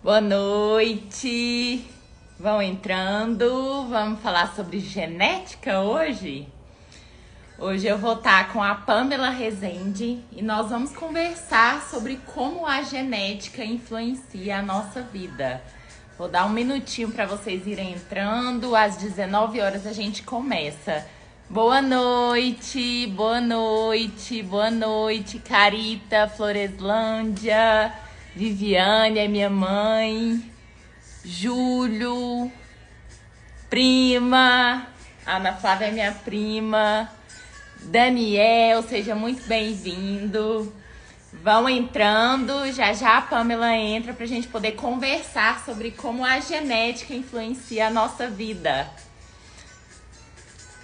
Boa noite! Vão entrando, vamos falar sobre genética hoje? Hoje eu vou estar com a Pamela Rezende e nós vamos conversar sobre como a genética influencia a nossa vida. Vou dar um minutinho para vocês irem entrando, às 19 horas a gente começa. Boa noite, boa noite, boa noite, Carita, Floreslândia, Viviane é minha mãe, Júlio, prima, Ana Flávia é minha prima, Daniel, seja muito bem-vindo. Vão entrando, já já a Pamela entra para a gente poder conversar sobre como a genética influencia a nossa vida.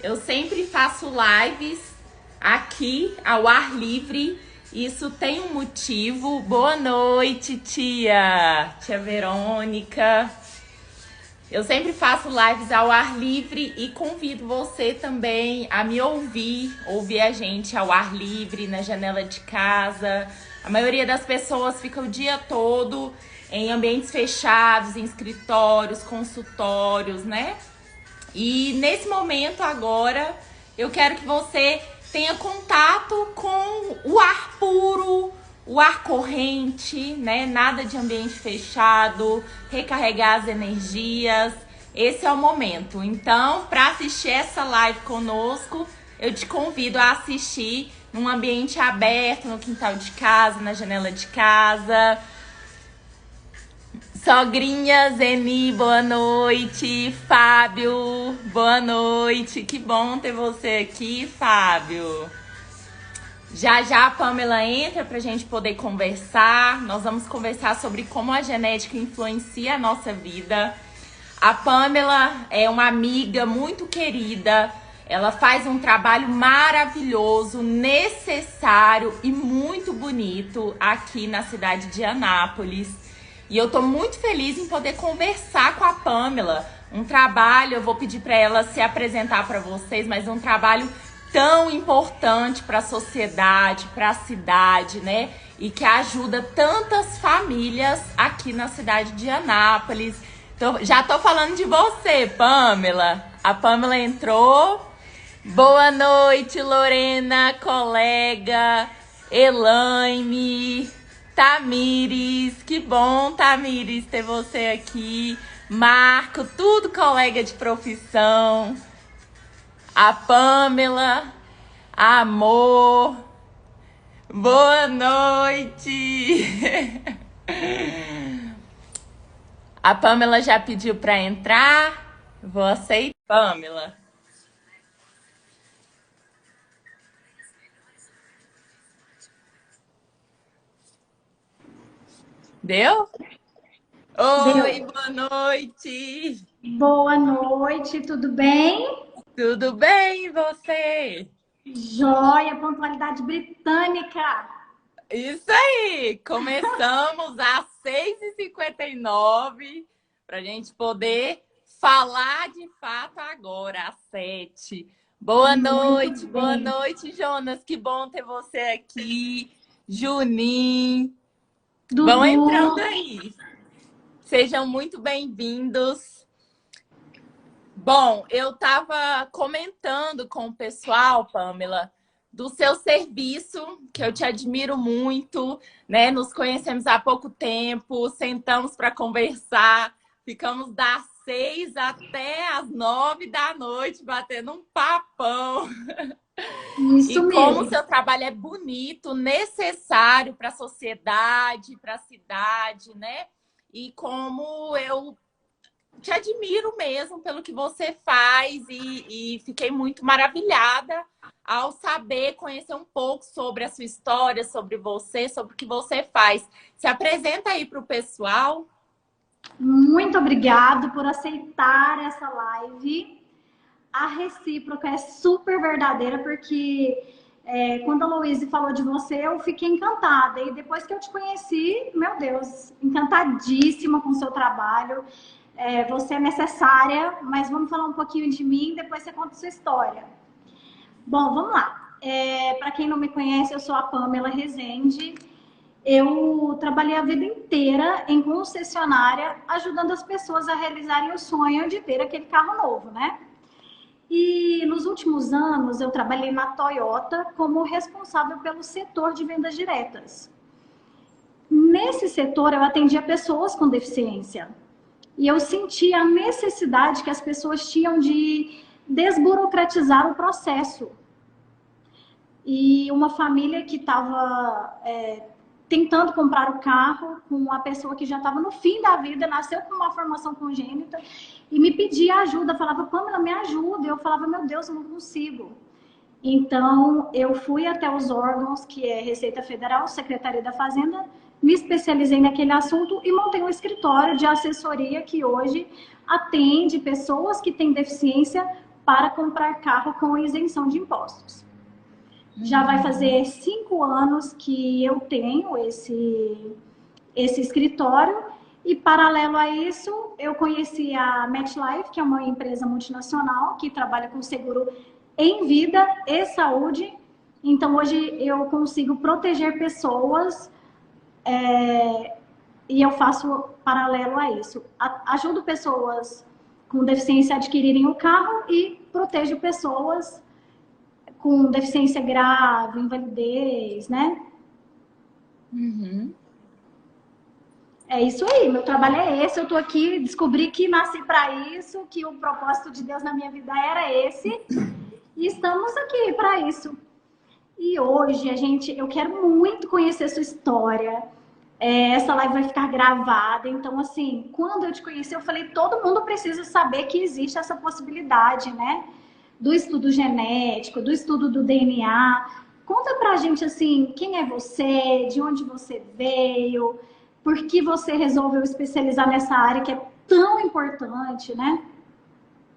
Eu sempre faço lives aqui ao ar livre. Isso tem um motivo. Boa noite, tia Verônica. Eu sempre faço lives ao ar livre e convido você também a me ouvir a gente ao ar livre, na janela de casa. A maioria das pessoas fica o dia todo em ambientes fechados, em escritórios, consultórios, né? E nesse momento agora, eu quero que você tenha contato com o ar puro, o ar corrente, né? Nada de ambiente fechado, recarregar as energias. Esse é o momento. Então, para assistir essa live conosco, eu te convido a assistir num ambiente aberto, no quintal de casa, na janela de casa. Sogrinha Zeni, boa noite. Fábio, boa noite. Que bom ter você aqui, Fábio. Já já a Pamela entra para a gente poder conversar. Nós vamos conversar sobre como a genética influencia a nossa vida. A Pamela é uma amiga muito querida. Ela faz um trabalho maravilhoso, necessário e muito bonito aqui na cidade de Anápolis. E eu tô muito feliz em poder conversar com a Pamela. Um trabalho, eu vou pedir para ela se apresentar para vocês, mas um trabalho tão importante para a sociedade, para a cidade, né? E que ajuda tantas famílias aqui na cidade de Anápolis. Então, já tô falando de você, Pamela. A Pamela entrou. Boa noite, Lorena, colega, Elaine, Tamires, que bom, Tamires, ter você aqui. Marco, tudo colega de profissão. A Pamela, amor, boa noite. A Pamela já pediu para entrar. Vou aceitar, Pamela. Deu? Oi, Deu. boa noite. Boa noite, tudo bem? Tudo bem, e você? Joia, pontualidade britânica. Isso aí! Começamos às 6h59 para a gente poder falar de fato agora, às 7. Muito Boa bem. noite, Jonas. Que bom ter você aqui. Juninho, vão Dudu, entrando aí. Sejam muito bem-vindos. Bom, eu estava comentando com o pessoal, Pamela, do seu serviço, que eu te admiro muito, né? Nos conhecemos há pouco tempo, sentamos para conversar, ficamos das 6 até as 9 da noite, batendo um papão. isso E como o mesmo. seu trabalho é bonito, necessário para a sociedade, para a cidade, né? E como eu te admiro mesmo pelo que você faz e fiquei muito maravilhada ao saber, conhecer um pouco sobre a sua história, sobre você, sobre o que você faz. Se apresenta aí para o pessoal. Muito obrigado por aceitar essa live. A recíproca é super verdadeira, porque quando a Louise falou de você, eu fiquei encantada. E depois que eu te conheci, meu Deus, encantadíssima com o seu trabalho. Você é necessária, mas vamos falar um pouquinho de mim, depois você conta a sua história. Bom, vamos lá. Para quem não me conhece, eu sou a Pamela Rezende. eu trabalhei a vida inteira em concessionária, ajudando as pessoas a realizarem o sonho de ter aquele carro novo, né? E nos últimos anos eu trabalhei na Toyota como responsável pelo setor de vendas diretas. Nesse setor eu atendia pessoas com deficiência. E eu senti a necessidade que as pessoas tinham de desburocratizar o processo. E uma família que estava tentando comprar o carro com uma pessoa que já estava no fim da vida, nasceu com uma formação congênita e me pedia ajuda, falava, Pamela, me ajuda. Eu falava, meu Deus, eu não consigo. Então, eu fui até os órgãos, que é Receita Federal, Secretaria da Fazenda, me especializei naquele assunto e montei um escritório de assessoria que hoje atende pessoas que têm deficiência para comprar carro com isenção de impostos. Já vai fazer 5 anos que eu tenho esse escritório e, paralelo a isso, eu conheci a MetLife, que é uma empresa multinacional que trabalha com seguro em vida e saúde. Então, hoje eu consigo proteger pessoas e eu faço paralelo a isso. Ajudo pessoas com deficiência a adquirirem o carro e protejo pessoas com deficiência grave, invalidez, né? Uhum. É isso aí, meu trabalho é esse. Eu tô aqui, descobri que nasci para isso, que o propósito de Deus na minha vida era esse, e estamos aqui para isso. E hoje eu quero muito conhecer sua história. Essa live vai ficar gravada, então assim, quando eu te conheci, eu falei, todo mundo precisa saber que existe essa possibilidade, né? Do estudo genético, do estudo do DNA. Conta pra gente, assim, quem é você, de onde você veio, por que você resolveu especializar nessa área que é tão importante, né?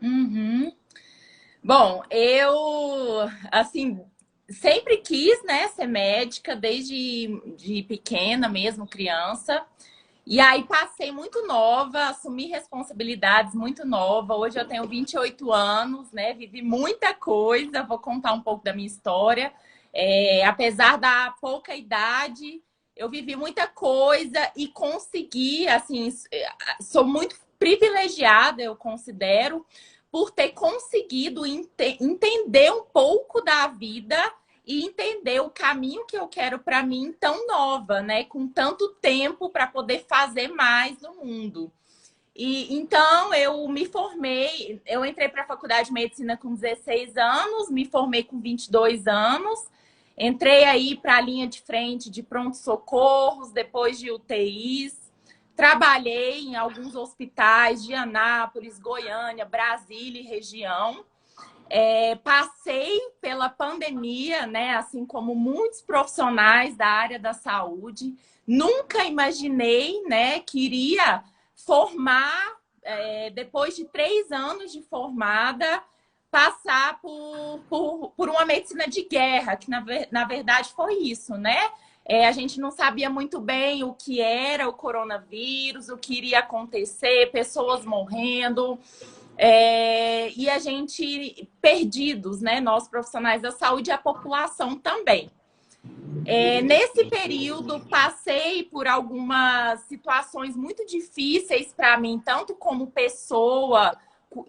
Uhum. Bom, eu, assim, sempre quis, né, ser médica, desde de pequena mesmo, criança. E aí passei muito nova, assumi responsabilidades muito nova. Hoje eu tenho 28 anos, né? Vivi muita coisa, vou contar um pouco da minha história. Apesar da pouca idade, eu vivi muita coisa e consegui, assim, sou muito privilegiada, eu considero, por ter conseguido entender um pouco da vida e entender o caminho que eu quero para mim tão nova, né? Com tanto tempo para poder fazer mais no mundo. E então eu me formei, eu entrei para a faculdade de medicina com 16 anos, me formei com 22 anos. Entrei aí para a linha de frente de pronto-socorros, depois de UTIs. Trabalhei em alguns hospitais de Anápolis, Goiânia, Brasília e região. Passei pela pandemia, né? Assim como muitos profissionais da área da saúde. Nunca imaginei, né, que iria formar, depois de 3 anos de formada, passar por uma medicina de guerra, que na verdade foi isso, né? A gente não sabia muito bem o que era o coronavírus, o que iria acontecer, pessoas morrendo. E a gente perdidos, né? Nós profissionais da saúde e a população também. Nesse período, passei por algumas situações muito difíceis para mim, tanto como pessoa,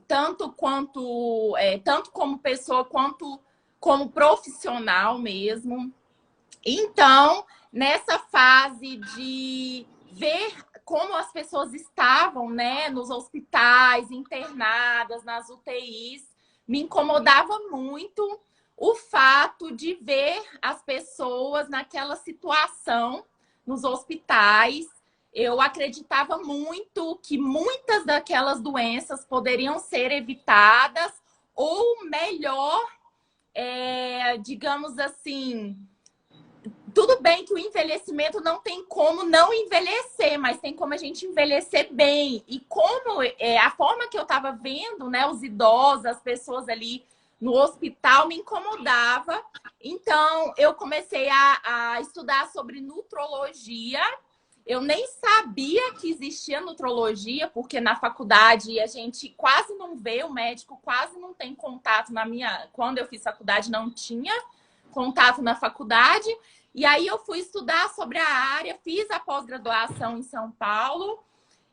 tanto como pessoa, quanto como profissional mesmo. Então, nessa fase de ver como as pessoas estavam, né, nos hospitais, internadas, nas UTIs, me incomodava muito o fato de ver as pessoas naquela situação nos hospitais. Eu acreditava muito que muitas daquelas doenças poderiam ser evitadas ou melhor, digamos assim, tudo bem que o envelhecimento não tem como não envelhecer, mas tem como a gente envelhecer bem. E como a forma que eu estava vendo, né, os idosos, as pessoas ali no hospital, me incomodava. Então, eu comecei a estudar sobre nutrologia. Eu nem sabia que existia nutrologia, porque na faculdade a gente quase não vê, o médico quase não tem contato. Quando eu fiz faculdade, não tinha contato na faculdade. E aí eu fui estudar sobre a área, fiz a pós-graduação em São Paulo.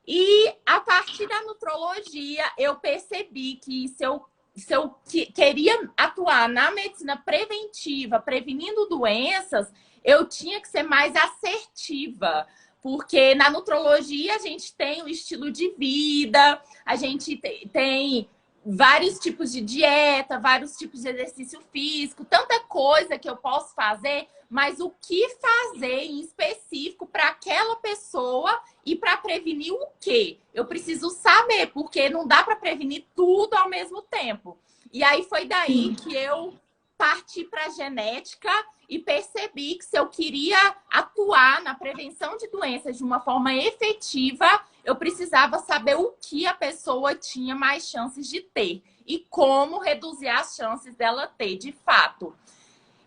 E a partir da nutrologia, eu percebi que se eu queria atuar na medicina preventiva, prevenindo doenças, eu tinha que ser mais assertiva. Porque na nutrologia a gente tem o estilo de vida, a gente tem vários tipos de dieta, vários tipos de exercício físico, tanta coisa que eu posso fazer, mas o que fazer em específico para aquela pessoa e para prevenir o quê? Eu preciso saber, porque não dá para prevenir tudo ao mesmo tempo. E aí foi daí que eu parti para a genética e percebi que se eu queria atuar na prevenção de doenças de uma forma efetiva, eu precisava saber o que a pessoa tinha mais chances de ter e como reduzir as chances dela ter, de fato.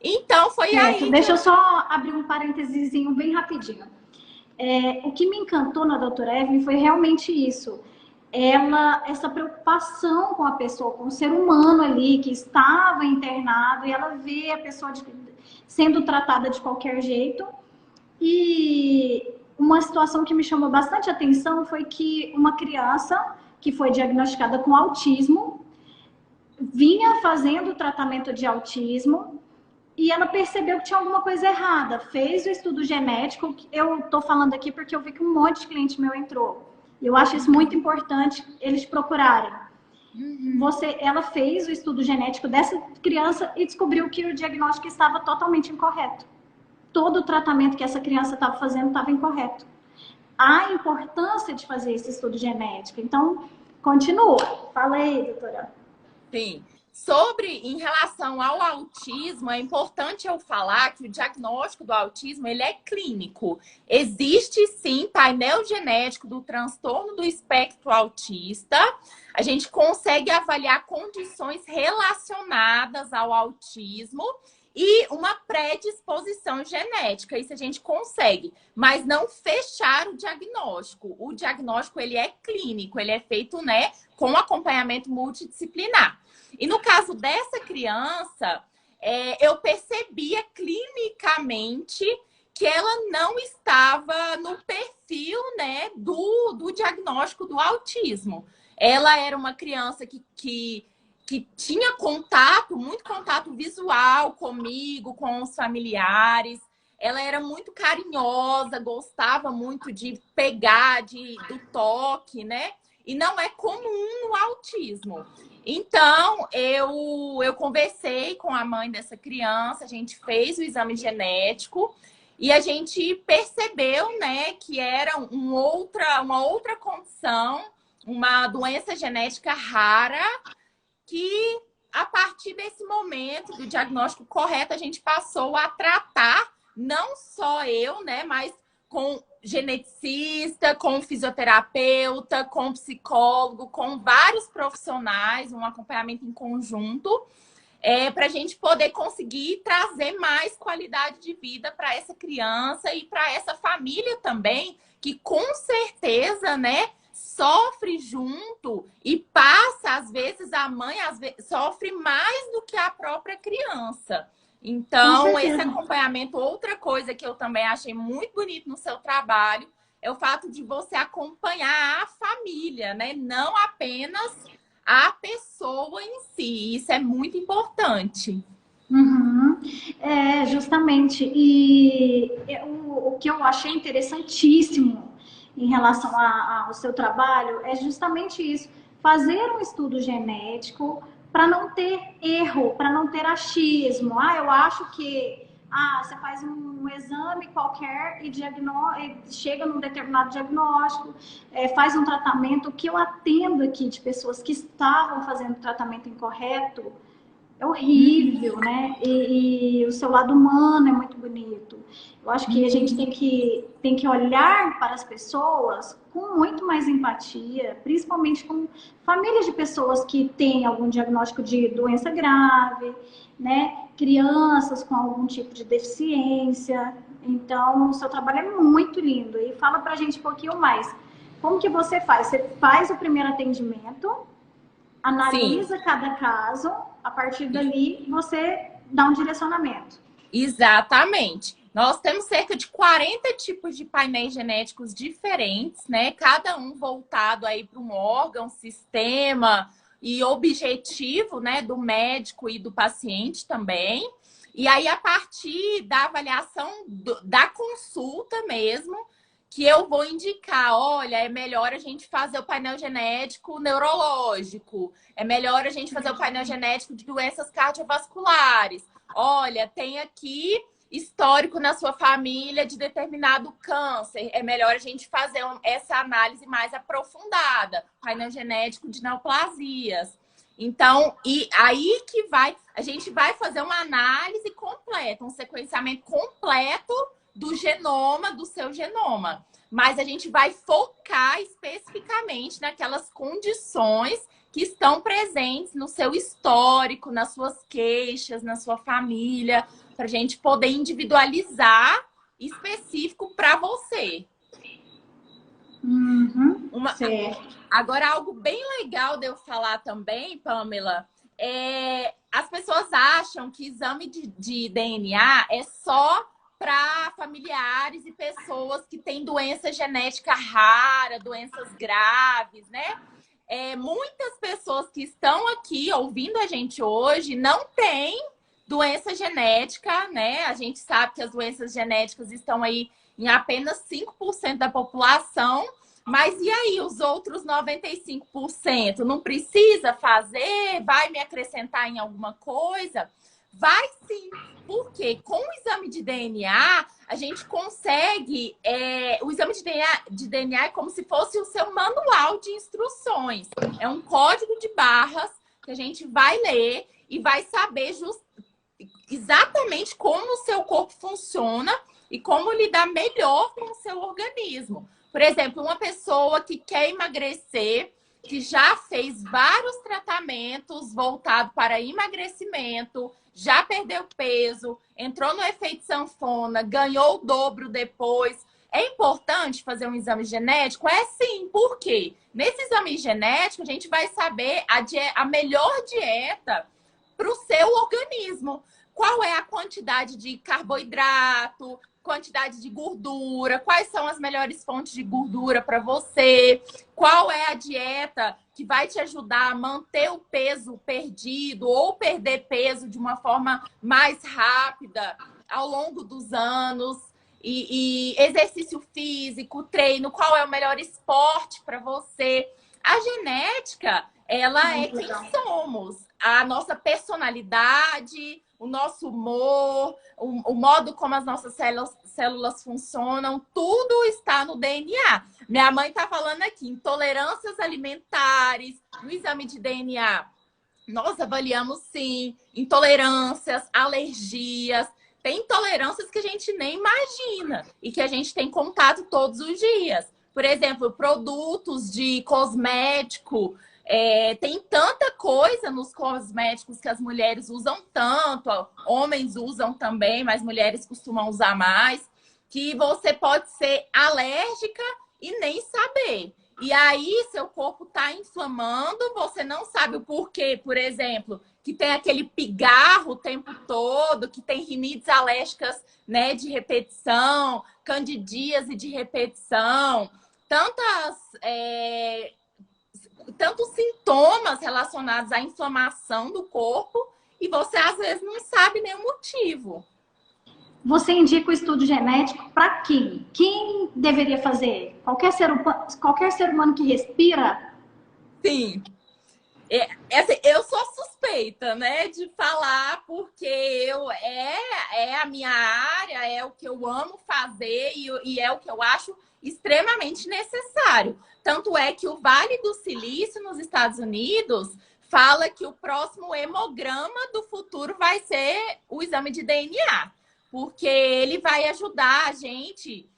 Então, foi aí. Deixa eu só abrir um parênteses bem rapidinho. O que me encantou na doutora Evelyn foi realmente isso. Essa preocupação com a pessoa, com o ser humano ali que estava internado, e ela vê a pessoa sendo tratada de qualquer jeito. E uma situação que me chamou bastante atenção foi que uma criança que foi diagnosticada com autismo vinha fazendo tratamento de autismo e ela percebeu que tinha alguma coisa errada. Fez o estudo genético. Eu tô falando aqui porque eu vi que um monte de cliente meu entrou. Eu acho isso muito importante eles procurarem. Ela fez o estudo genético dessa criança e descobriu que o diagnóstico estava totalmente incorreto. Todo o tratamento que essa criança estava fazendo estava incorreto. A importância de fazer esse estudo genético. Então, continua. Fala aí, doutora. Sim. Em relação ao autismo, é importante eu falar que o diagnóstico do autismo, ele é clínico. Existe, sim, painel genético do transtorno do espectro autista. A gente consegue avaliar condições relacionadas ao autismo e uma predisposição genética. Isso a gente consegue, mas não fechar o diagnóstico. O diagnóstico, ele é clínico, ele é feito, né, com acompanhamento multidisciplinar. E no caso dessa criança, eu percebia clinicamente que ela não estava no perfil, né, do diagnóstico do autismo. Ela era uma criança que tinha muito contato visual comigo, com os familiares. Ela era muito carinhosa, gostava muito de pegar, do toque, né? E não é comum no autismo. Então, eu conversei com a mãe dessa criança, a gente fez o exame genético e a gente percebeu, né, que era uma outra condição, uma doença genética rara, que a partir desse momento do diagnóstico correto, a gente passou a tratar, não só eu, né, mas com geneticista, com fisioterapeuta, com psicólogo, com vários profissionais, um acompanhamento em conjunto, para a gente poder conseguir trazer mais qualidade de vida para essa criança e para essa família também, que com certeza, né, sofre junto e passa, às vezes, a mãe sofre mais do que a própria criança. Então, esse acompanhamento, outra coisa que eu também achei muito bonito no seu trabalho, é o fato de você acompanhar a família, né? Não apenas a pessoa em si. Isso é muito importante. Justamente. E o que eu achei interessantíssimo em relação ao seu trabalho é justamente isso. Fazer um estudo genético para não ter erro, para não ter achismo. Eu acho que você faz um exame qualquer e chega num determinado diagnóstico, faz um tratamento. O que eu atendo aqui de pessoas que estavam fazendo tratamento incorreto é horrível, né? E o seu lado humano é muito bonito. Eu acho que a gente tem que olhar para as pessoas com muito mais empatia, principalmente com famílias de pessoas que têm algum diagnóstico de doença grave, né? Crianças com algum tipo de deficiência. Então, o seu trabalho é muito lindo. E fala pra gente um pouquinho mais. Como que você faz? Você faz o primeiro atendimento, analisa cada caso, a partir dali você dá um direcionamento. Exatamente. Nós temos cerca de 40 tipos de painéis genéticos diferentes, né? Cada um voltado aí para um órgão, sistema e objetivo, né, do médico e do paciente também. E aí, a partir da avaliação da consulta mesmo, que eu vou indicar, olha, é melhor a gente fazer o painel genético neurológico, é melhor a gente fazer o painel genético de doenças cardiovasculares. Olha, tem aqui histórico na sua família de determinado câncer. É melhor a gente fazer essa análise mais aprofundada, painel genético de neoplasias. Então, e aí que a gente vai fazer uma análise completa, um sequenciamento completo do genoma, do seu genoma. Mas a gente vai focar especificamente naquelas condições que estão presentes no seu histórico, nas suas queixas, na sua família, para a gente poder individualizar específico para você. Uhum, Agora, algo bem legal de eu falar também, Pamela, as pessoas acham que exame de DNA é só para familiares e pessoas que têm doença genética rara, doenças graves, né? Muitas pessoas que estão aqui ouvindo a gente hoje não têm doença genética, né? A gente sabe que as doenças genéticas estão aí em apenas 5% da população, mas e aí os outros 95%? Não precisa fazer? Vai me acrescentar em alguma coisa? Vai sim, porque com o exame de DNA, a gente consegue... o exame de DNA é como se fosse o seu manual de instruções. É um código de barras que a gente vai ler e vai saber exatamente como o seu corpo funciona e como lidar melhor com o seu organismo. Por exemplo, uma pessoa que quer emagrecer, que já fez vários tratamentos voltados para emagrecimento, já perdeu peso, entrou no efeito sanfona, ganhou o dobro depois. É importante fazer um exame genético? É sim. Por quê? Nesse exame genético, a gente vai saber a melhor dieta para o seu organismo. Qual é a quantidade de carboidrato, quantidade de gordura, quais são as melhores fontes de gordura para você, qual é a dieta que vai te ajudar a manter o peso perdido ou perder peso de uma forma mais rápida ao longo dos anos, e exercício físico, treino, qual é o melhor esporte para você. A genética, ela é quem somos, a nossa personalidade, o nosso humor, o modo como as nossas células funcionam, tudo está no DNA. Minha mãe está falando aqui, intolerâncias alimentares, no exame de DNA. Nós avaliamos, sim, intolerâncias, alergias. Tem intolerâncias que a gente nem imagina e que a gente tem contato todos os dias. Por exemplo, produtos de cosmético. Tem tanta coisa nos cosméticos que as mulheres usam tanto, homens usam também, mas mulheres costumam usar mais, que você pode ser alérgica e nem saber. E aí, seu corpo está inflamando, você não sabe o porquê, por exemplo, que tem aquele pigarro o tempo todo, que tem rinites alérgicas, né, de repetição, candidíase de repetição, tantos sintomas relacionados à inflamação do corpo e você, às vezes, não sabe nem o motivo. Você indica o estudo genético para quem? Quem deveria fazer? Qualquer ser humano que respira? Sim. Eu sou suspeita, né, de falar, porque é a minha área, é o que eu amo fazer e é o que eu acho extremamente necessário. Tanto é que o Vale do Silício, nos Estados Unidos, fala que o próximo hemograma do futuro vai ser o exame de DNA, porque ele vai ajudar a gente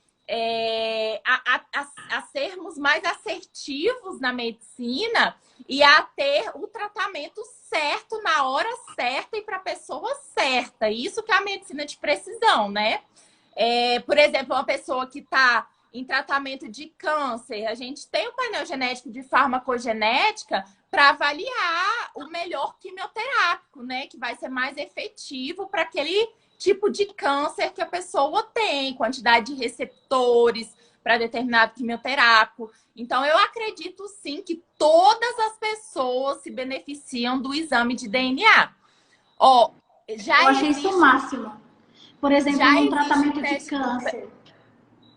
a sermos mais assertivos na medicina e a ter o tratamento certo na hora certa e para a pessoa certa. Isso que é a medicina de precisão, né? Por exemplo, uma pessoa que está em tratamento de câncer, a gente tem o painel genético de farmacogenética para avaliar o melhor quimioterápico, né? Que vai ser mais efetivo para tipo de câncer que a pessoa tem, quantidade de receptores para determinado quimioterápico. Então, eu acredito sim que todas as pessoas se beneficiam do exame de DNA. Ó, Eu já achei isso o existe, máximo. Por exemplo, já num existe o tratamento de teste do câncer.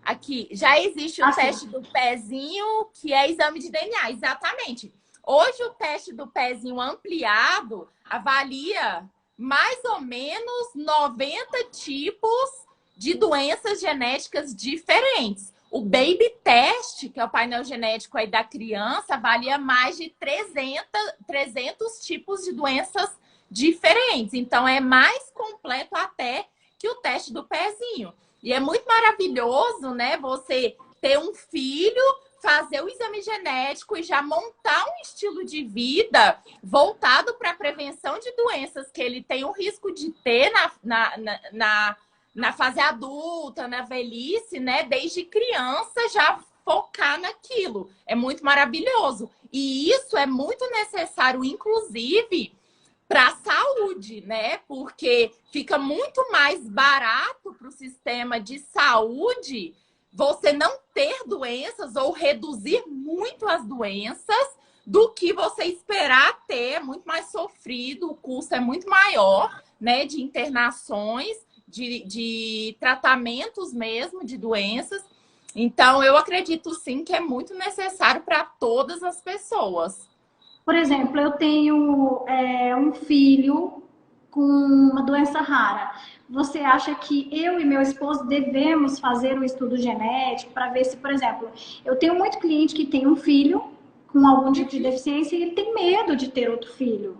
aqui, já existe o Assim, teste do pezinho, que é exame de DNA, exatamente. Hoje o teste do pezinho ampliado avalia mais ou menos 90 tipos de doenças genéticas diferentes. O baby test, que é o painel genético aí da criança, avalia mais de 300 tipos de doenças diferentes. Então, é mais completo até que o teste do pezinho. E é muito maravilhoso, né? Você ter um filho, fazer o exame genético e já montar um estilo de vida voltado para a prevenção de doenças que ele tem o risco de ter na fase adulta, na velhice, né? Desde criança já focar naquilo. É muito maravilhoso. E isso é muito necessário, inclusive, para a saúde, né? Porque fica muito mais barato para o sistema de saúde você não ter doenças ou reduzir muito as doenças do que você esperar ter. É muito mais sofrido, o custo é muito maior, né? De internações, de tratamentos mesmo de doenças. Então, eu acredito sim que é muito necessário para todas as pessoas. por exemplo, eu tenho um filho com uma doença rara. Você acha que eu e meu esposo devemos fazer um estudo genético para ver se, por exemplo, eu tenho muito cliente que tem um filho com algum tipo de deficiência e ele tem medo de ter outro filho.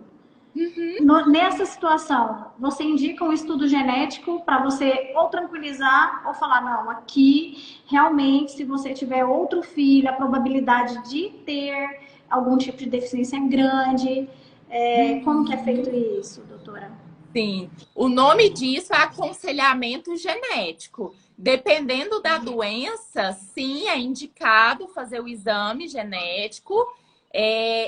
Nessa situação, você indica um estudo genético para você ou tranquilizar ou falar, não, aqui realmente, se você tiver outro filho, a probabilidade de ter algum tipo de deficiência é grande. Como que é feito isso, doutora? Sim, o nome disso é aconselhamento genético. Dependendo da doença, sim, é indicado fazer o exame genético.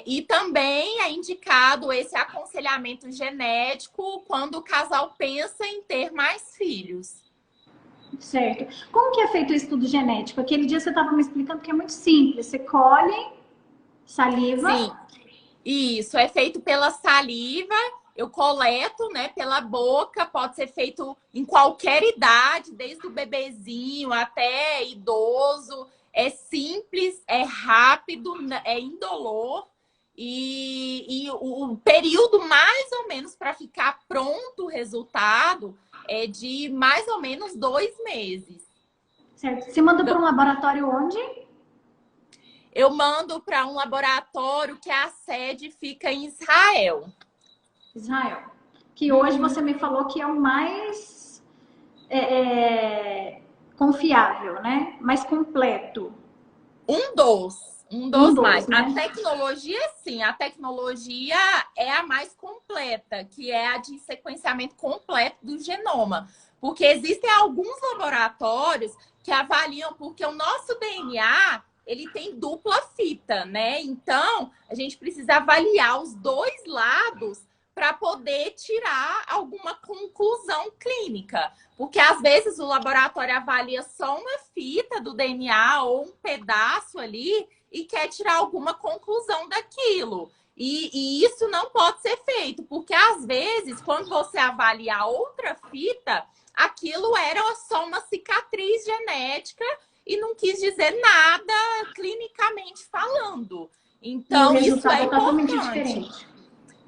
E também é indicado esse aconselhamento genético quando o casal pensa em ter mais filhos. Certo. Como que é feito o estudo genético? Aquele dia você estava me explicando que é muito simples. Você colhe Sim, saliva. isso é feito pela saliva, eu coleto, né, pela boca, pode ser feito em qualquer idade, desde o bebezinho até idoso. É simples, é rápido, é indolor. E o período mais ou menos para ficar pronto o resultado é de mais ou menos 2 meses. Certo. Você manda para um laboratório onde? Eu mando para um laboratório que a sede fica em Israel. Israel. Que hoje você me falou que é o mais confiável, né? Mais completo. Um Um dos dos, mais. A né? tecnologia, sim, a tecnologia é a mais completa, que é a de sequenciamento completo do genoma. Porque existem alguns laboratórios que avaliam, porque o nosso DNA, ele tem dupla fita, né? Então, a gente precisa avaliar os dois lados para poder tirar alguma conclusão clínica. Porque às vezes o laboratório avalia só uma fita do DNA ou um pedaço ali e quer tirar alguma conclusão daquilo. E isso não pode ser feito, porque às vezes, quando você avalia outra fita, aquilo era só uma cicatriz genética e não quis dizer nada clinicamente falando. E o Então, isso resultado é é totalmente importante. diferente.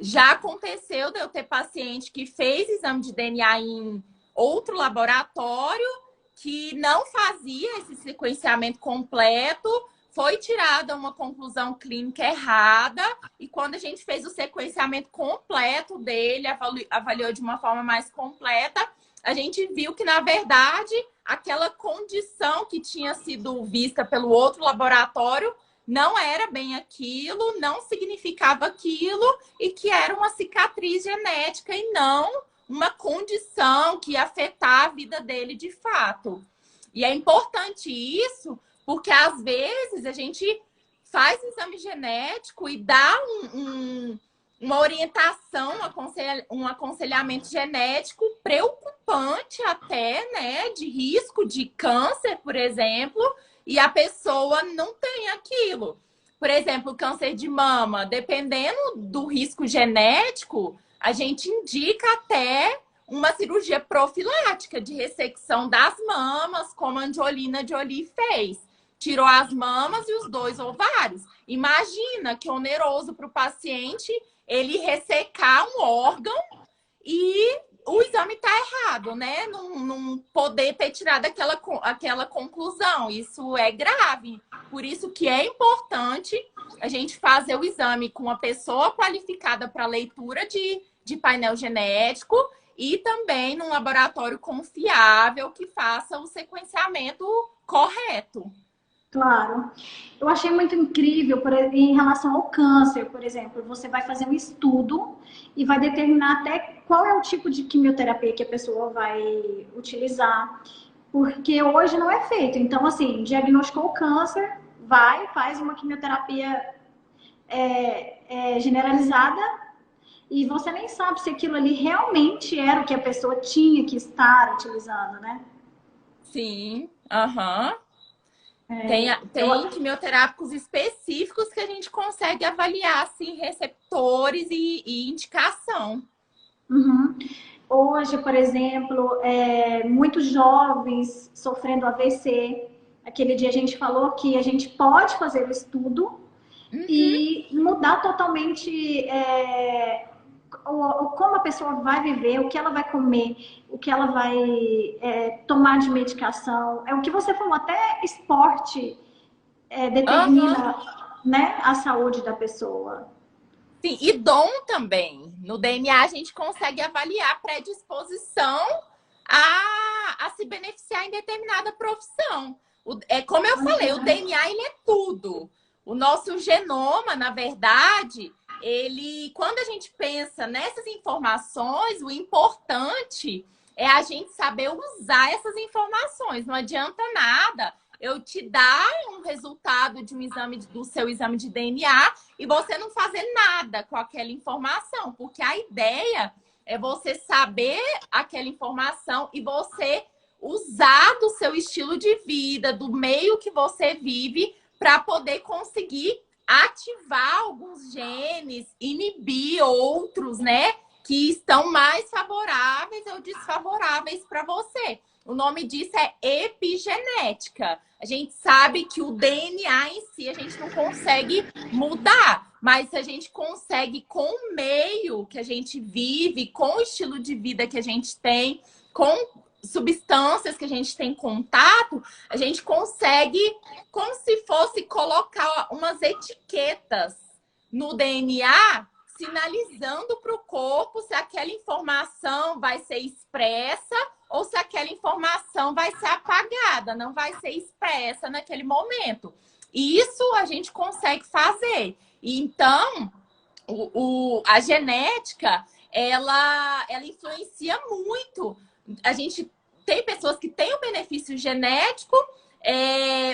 Já aconteceu de eu ter paciente que fez exame de DNA em outro laboratório que não fazia esse sequenciamento completo, foi tirada uma conclusão clínica errada, e quando a gente fez o sequenciamento completo dele, avaliou de uma forma mais completa, a gente viu que, na verdade, aquela condição que tinha sido vista pelo outro laboratório não era bem aquilo, não significava aquilo, e que era uma cicatriz genética e não uma condição que ia afetar a vida dele de fato. E é importante isso, porque às vezes a gente faz exame genético e dá uma orientação, um aconselhamento genético preocupante até, né, de risco de câncer, por exemplo, e a pessoa não tem aquilo. Por exemplo, câncer de mama, dependendo do risco genético, a gente indica até uma cirurgia profilática de ressecção das mamas, como a Angelina Jolie fez. Tirou as mamas e os 2 ovários. Imagina que oneroso para o paciente ele ressecar um órgão e o exame está errado, né? Não poder ter tirado aquela conclusão. Isso é grave. Por isso que é importante a gente fazer o exame com uma pessoa qualificada para leitura de painel genético e também num laboratório confiável que faça o sequenciamento correto. Claro. Eu achei muito incrível em relação ao câncer, por exemplo. Você vai fazer um estudo e vai determinar até qual é o tipo de quimioterapia que a pessoa vai utilizar. Porque hoje não é feito. Então, assim, diagnosticou o câncer, faz uma quimioterapia generalizada e você nem sabe se aquilo ali realmente era o que a pessoa tinha que estar utilizando, né? Sim, aham. Tem quimioterápicos específicos que a gente consegue avaliar, assim, receptores e indicação. Uhum. Hoje, por exemplo, muitos jovens sofrendo AVC. Aquele dia a gente falou que a gente pode fazer o estudo e mudar totalmente como a pessoa vai viver, o que ela vai comer, o que ela vai tomar de medicação. É o que você falou, até esporte determina, né, a saúde da pessoa. Sim, e dom também. No DNA a gente consegue avaliar a predisposição a se beneficiar em determinada profissão. Como eu falei, o DNA ele é tudo. O nosso genoma, na verdade, quando a gente pensa nessas informações, o importante é a gente saber usar essas informações. Não adianta nada eu te dar um resultado de do seu exame de DNA e você não fazer nada com aquela informação, porque a ideia é você saber aquela informação e você usar do seu estilo de vida, do meio que você vive, para poder conseguir ativar alguns genes, inibir outros, né? Que estão mais favoráveis ou desfavoráveis para você. O nome disso é epigenética. A gente sabe que o DNA em si a gente não consegue mudar, mas a gente consegue, com o meio que a gente vive, com o estilo de vida que a gente tem, com substâncias que a gente tem contato, a gente consegue, como se fosse colocar umas etiquetas no DNA, sinalizando para o corpo se aquela informação vai ser expressa ou se aquela informação vai ser apagada, não vai ser expressa naquele momento. E isso a gente consegue fazer. Então, a genética, ela influencia muito. A gente tem pessoas que têm o benefício genético,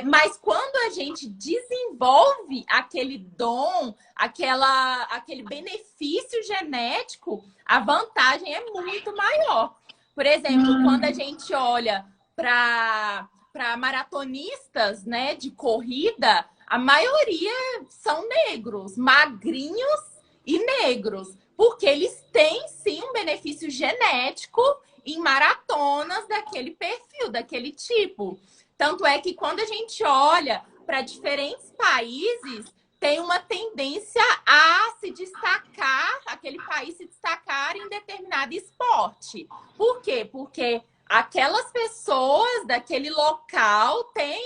mas quando a gente desenvolve aquele dom, aquele benefício genético, a vantagem é muito maior. Por exemplo, quando a gente olha para maratonistas, né, de corrida, a maioria são negros, magrinhos e negros, porque eles têm sim um benefício genético em maratonas daquele perfil, daquele tipo. Tanto é que quando a gente olha para diferentes países, tem uma tendência a se destacar, aquele país se destacar em determinado esporte. Por quê? Porque aquelas pessoas daquele local têm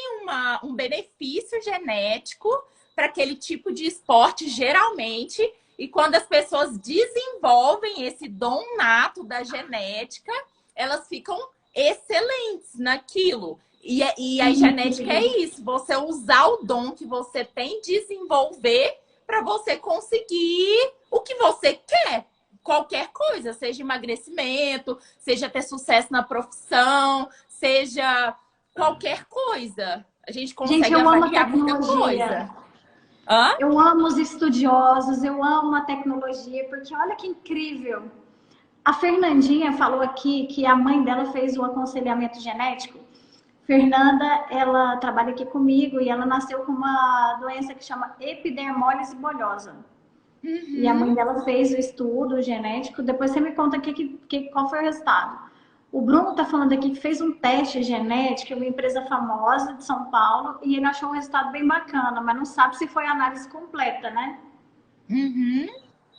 um benefício genético para aquele tipo de esporte, geralmente. E quando as pessoas desenvolvem esse dom nato da genética, elas ficam excelentes naquilo. E a genética é isso, você usar o dom que você tem, desenvolver para você conseguir o que você quer. Qualquer coisa, seja emagrecimento, seja ter sucesso na profissão, seja qualquer coisa. A gente consegue avaliar muita coisa. Hã? Eu amo os estudiosos, eu amo a tecnologia, porque olha que incrível. A Fernandinha falou aqui que a mãe dela fez o aconselhamento genético. Fernanda, ela trabalha aqui comigo e ela nasceu com uma doença que chama epidermólise bulhosa. E a mãe Uhum. dela fez o estudo genético. Depois você me conta qual foi o resultado. O Bruno está falando aqui que fez um teste genético em uma empresa famosa de São Paulo e ele achou um resultado bem bacana, mas não sabe se foi a análise completa, né? Uhum.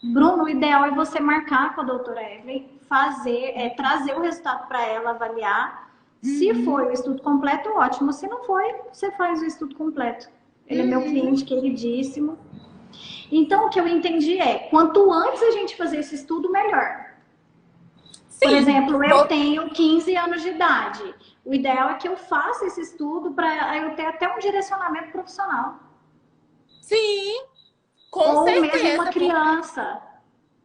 Bruno, o ideal é você marcar com a doutora Evelyn, trazer o resultado para ela avaliar. Se Uhum. foi o estudo completo, ótimo. Se não foi, você faz o estudo completo. Ele é meu Uhum. cliente queridíssimo. Então, o que eu entendi é, quanto antes a gente fazer esse estudo, melhor. Por Sim. exemplo, eu tenho 15 anos de idade. O ideal é que eu faça esse estudo para eu ter até um direcionamento profissional. Sim, com Ou mesmo uma certeza, criança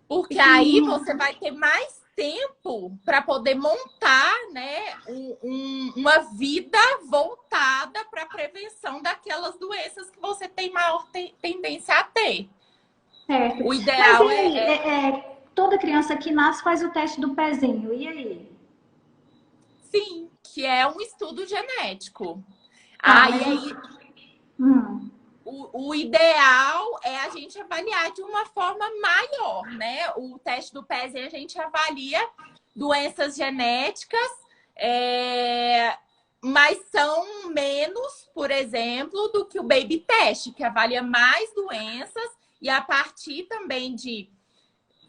porque aí pequenininha. você vai ter mais tempo para poder montar, né, uma vida voltada para a prevenção daquelas doenças que você tem maior tendência a ter. Certo. O Mas e ideal aí? Toda criança que nasce faz o teste do pezinho. E aí? sim, que é um estudo genético. Tá, Aí, mas. aí Hum, o ideal é a gente avaliar de uma forma maior, né? O teste do pezinho a gente avalia doenças genéticas, mas são menos, por exemplo, do que o baby teste, que avalia mais doenças, e a partir também de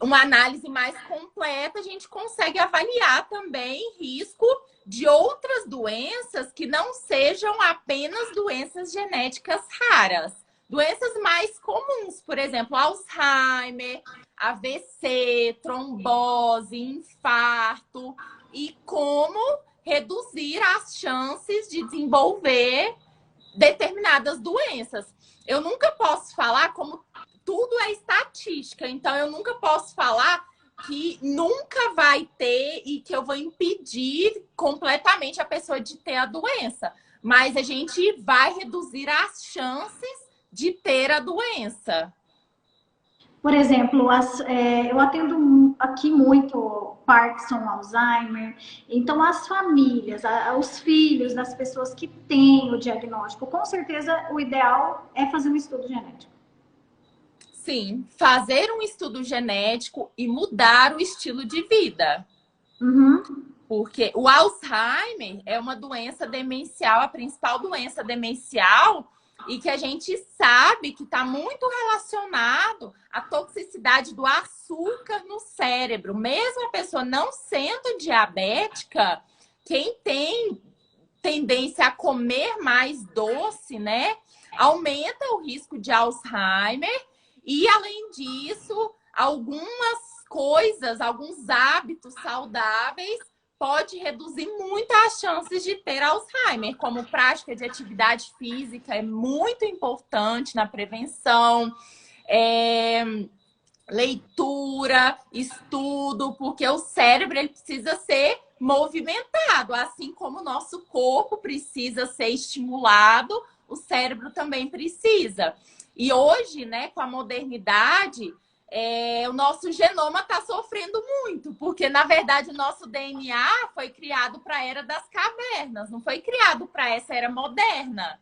uma análise mais completa, a gente consegue avaliar também risco de outras doenças que não sejam apenas doenças genéticas raras. Doenças mais comuns, por exemplo, Alzheimer, AVC, trombose, infarto, e como reduzir as chances de desenvolver determinadas doenças. Eu nunca posso falar como tudo é estatística, então eu nunca posso falar que nunca vai ter e que eu vou impedir completamente a pessoa de ter a doença. Mas a gente vai reduzir as chances de ter a doença. por exemplo, eu atendo aqui muito Parkinson, Alzheimer. Então, as famílias, os filhos das pessoas que têm o diagnóstico, com certeza o ideal é fazer um estudo genético. Sim, fazer um estudo genético e mudar o estilo de vida. Uhum. Porque o Alzheimer é uma doença demencial, a principal doença demencial, e que a gente sabe que está muito relacionado à toxicidade do açúcar no cérebro. Mesmo a pessoa não sendo diabética, quem tem tendência a comer mais doce, né, aumenta o risco de Alzheimer. E, além disso, algumas coisas, alguns hábitos saudáveis pode reduzir muito as chances de ter Alzheimer, como prática de atividade física é muito importante na prevenção, leitura, estudo, porque o cérebro ele precisa ser movimentado, assim como o nosso corpo precisa ser estimulado, o cérebro também precisa. E hoje, né, com a modernidade, o nosso genoma está sofrendo muito, porque na verdade o nosso DNA foi criado para a era das cavernas, não foi criado para essa era moderna.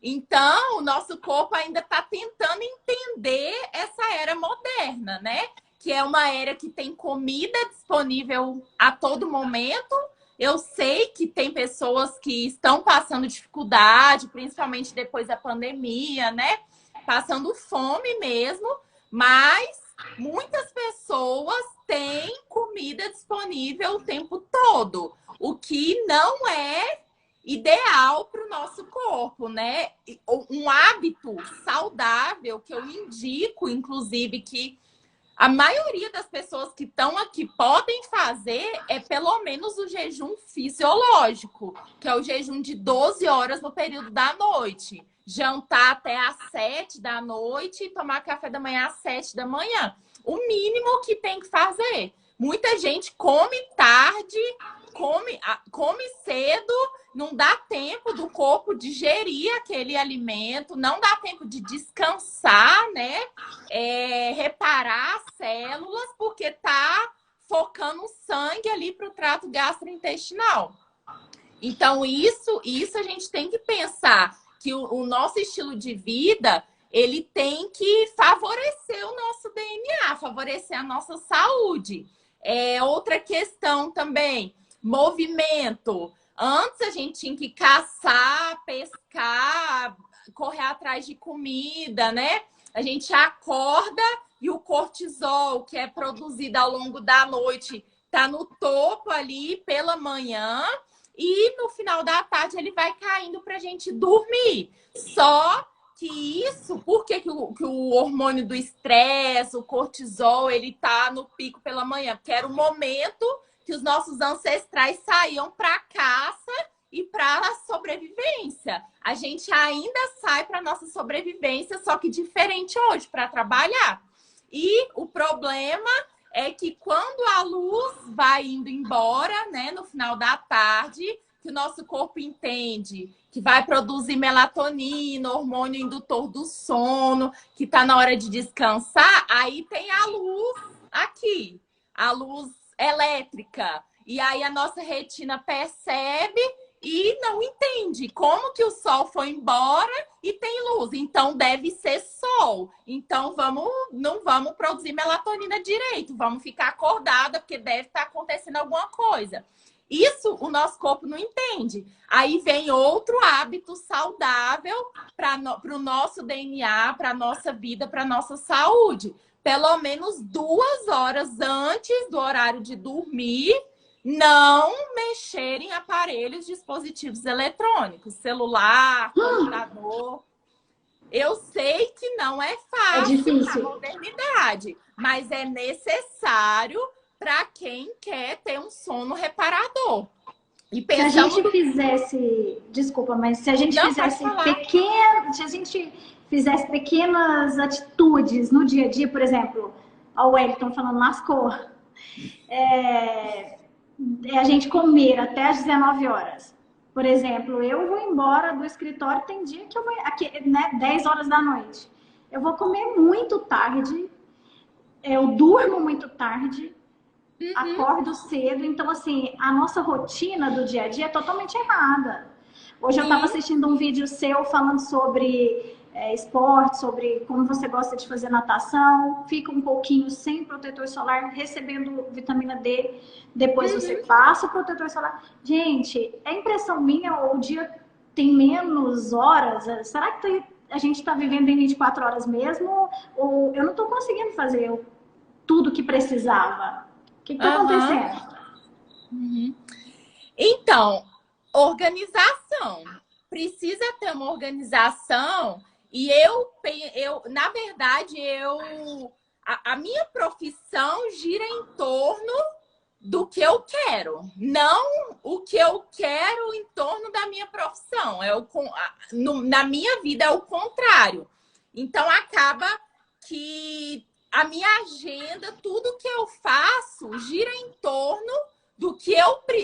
Então, o nosso corpo ainda está tentando entender essa era moderna, né? Que é uma era que tem comida disponível a todo momento. Eu sei que tem pessoas que estão passando dificuldade, principalmente depois da pandemia, né? Passando fome mesmo, mas muitas pessoas têm comida disponível o tempo todo, o que não é ideal para o nosso corpo, né? Um hábito saudável que eu indico, inclusive, que a maioria das pessoas que estão aqui podem fazer é pelo menos o jejum fisiológico, que é o jejum de 12 horas no período da noite. Jantar até às 7 da noite e tomar café da manhã às 7 da manhã. O mínimo que tem que fazer. Muita gente come tarde, come cedo, não dá tempo do corpo digerir aquele alimento, não dá tempo de descansar gastrointestinal. Então, isso a gente tem que pensar que o nosso estilo de vida, ele tem que favorecer o nosso DNA, favorecer a nossa saúde. Outra questão também, movimento. Antes a gente tinha que caçar, pescar, correr atrás de comida, né? A gente acorda e o cortisol, que é produzido ao longo da noite, tá no topo ali pela manhã e no final da tarde ele vai caindo para a gente dormir. Só que isso, por que o hormônio do estresse, o cortisol, ele tá no pico pela manhã? Porque era o momento que os nossos ancestrais saíam para caça e para a sobrevivência. A gente ainda sai para nossa sobrevivência, só que diferente hoje, para trabalhar. E o problema é que quando a luz vai indo embora, né, no final da tarde, que o nosso corpo entende que vai produzir melatonina, hormônio indutor do sono, que está na hora de descansar, aí tem a luz aqui, a luz elétrica. E aí a nossa retina percebe e não entende como que o sol foi embora e tem luz. Então deve ser sol. Então não vamos produzir melatonina direito, vamos ficar acordada porque deve estar acontecendo alguma coisa. Isso o nosso corpo não entende. Aí vem outro hábito saudável para o nosso DNA, para a nossa vida, para a nossa saúde. Pelo menos 2 horas antes do horário de dormir, não mexer em aparelhos, dispositivos eletrônicos, celular, computador. Eu sei que não é fácil na modernidade, mas é necessário para quem quer ter um sono reparador. E pensamos... Se a gente fizesse, desculpa, mas se a gente fizesse pequenas atitudes no dia a dia, por exemplo, o Wellington falando lascou, a gente comer até às 19 horas. Por exemplo, eu vou embora do escritório, tem dia que eu vou, né, 10 horas da noite. Eu vou comer muito tarde, eu durmo muito tarde, acordo cedo. Então, assim, a nossa rotina do dia a dia é totalmente errada. Hoje eu estava assistindo um vídeo seu falando sobre esporte, sobre como você gosta de fazer natação, fica um pouquinho sem protetor solar, recebendo vitamina D, depois você passa o protetor solar. Gente, é impressão minha ou o dia tem menos horas? Será que a gente está vivendo em 24 horas mesmo? Ou eu não estou conseguindo fazer tudo que precisava? O que está acontecendo? Então, organização. Precisa ter uma organização. E na verdade, a minha profissão gira em torno do que eu quero, não o que eu quero em torno da minha profissão. Na minha vida é o contrário. Então, acaba que a minha agenda, tudo que eu faço, gira em torno do que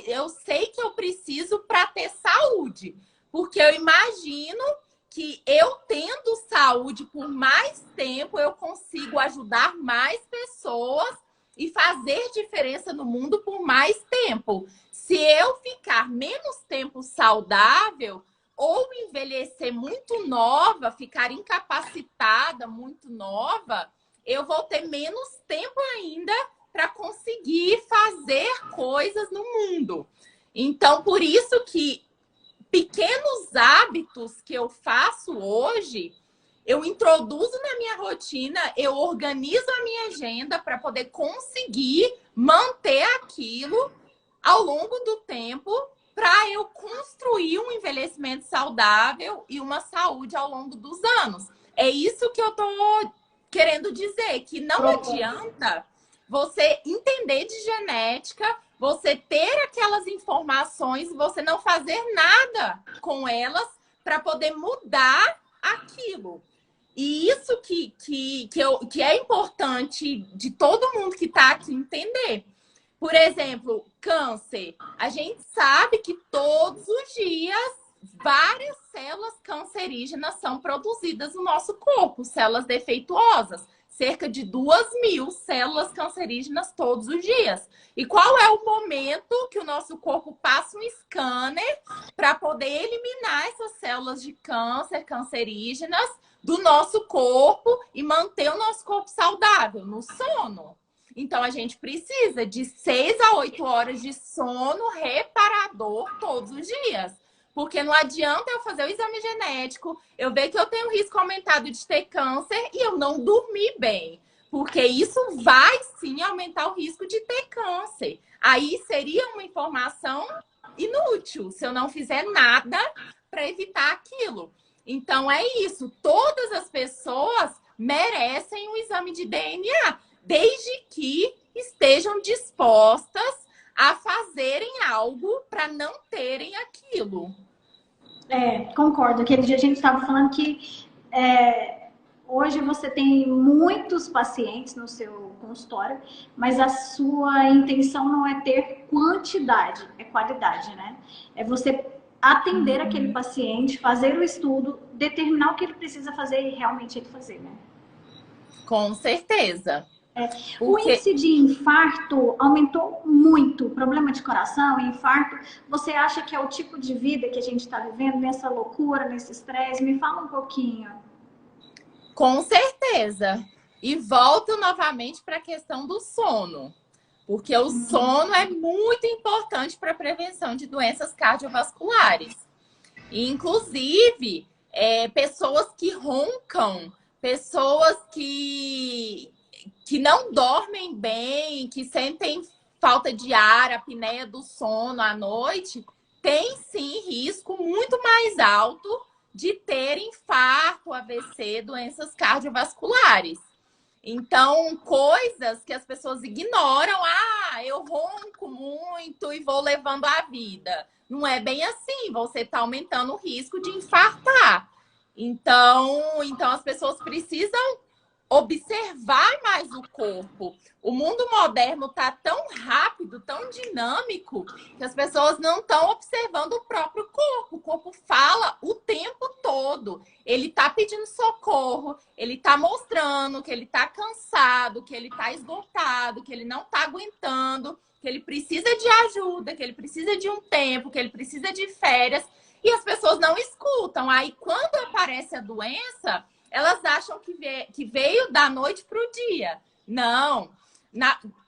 eu sei que eu preciso para ter saúde. Porque eu imagino que eu tendo saúde por mais tempo, eu consigo ajudar mais pessoas e fazer diferença no mundo por mais tempo. Se eu ficar menos tempo saudável ou envelhecer muito nova, ficar incapacitada muito nova, eu vou ter menos tempo ainda para conseguir fazer coisas no mundo. Então, por isso que pequenos hábitos que eu faço hoje, eu introduzo na minha rotina, eu organizo a minha agenda para poder conseguir manter aquilo ao longo do tempo para eu construir um envelhecimento saudável e uma saúde ao longo dos anos. É isso que eu tô querendo dizer, que não adianta você entender de genética, você ter aquelas informações, você não fazer nada com elas para poder mudar aquilo. E isso que é importante de todo mundo que está aqui entender. Por exemplo, câncer. A gente sabe que todos os dias várias células cancerígenas são produzidas no nosso corpo, células defeituosas, cerca de 2.000 células cancerígenas todos os dias. E qual é o momento que o nosso corpo passa um scanner para poder eliminar essas células de câncer, cancerígenas, do nosso corpo e manter o nosso corpo saudável? No sono. Então, a gente precisa de 6 a 8 horas de sono reparador todos os dias. Porque não adianta eu fazer o exame genético, eu ver que eu tenho risco aumentado de ter câncer e eu não dormir bem. Porque isso vai sim aumentar o risco de ter câncer. Aí seria uma informação inútil se eu não fizer nada para evitar aquilo. Então é isso. Todas as pessoas merecem um exame de DNA, desde que estejam dispostas a fazerem algo para não terem aquilo. Concordo. Aquele dia a gente estava falando que hoje você tem muitos pacientes no seu consultório, mas a sua intenção não é ter quantidade, é qualidade, né? É você atender aquele paciente, fazer o estudo, determinar o que ele precisa fazer e realmente ele fazer, né? Com certeza. O índice de infarto aumentou muito. Problema de coração, infarto. Você acha que é o tipo de vida que a gente está vivendo, nessa loucura, nesse estresse? Me fala um pouquinho. Com certeza. E volto novamente para a questão do sono. Porque o sono é muito importante para a prevenção de doenças cardiovasculares. E, inclusive, pessoas que roncam, pessoas que não dormem bem, que sentem falta de ar, apneia do sono à noite, tem sim risco muito mais alto de ter infarto, AVC, doenças cardiovasculares. Então, coisas que as pessoas ignoram, eu ronco muito e vou levando a vida. Não é bem assim, você está aumentando o risco de infartar. Então as pessoas precisam observar mais o corpo. O mundo moderno está tão rápido, tão dinâmico, que as pessoas não estão observando o próprio corpo. O corpo fala o tempo todo. Ele está pedindo socorro, ele está mostrando que ele está cansado, que ele está esgotado, que ele não está aguentando, que ele precisa de ajuda, que ele precisa de um tempo, que ele precisa de férias. E as pessoas não escutam. Aí, quando aparece a doença, elas acham que veio da noite para o dia. Não.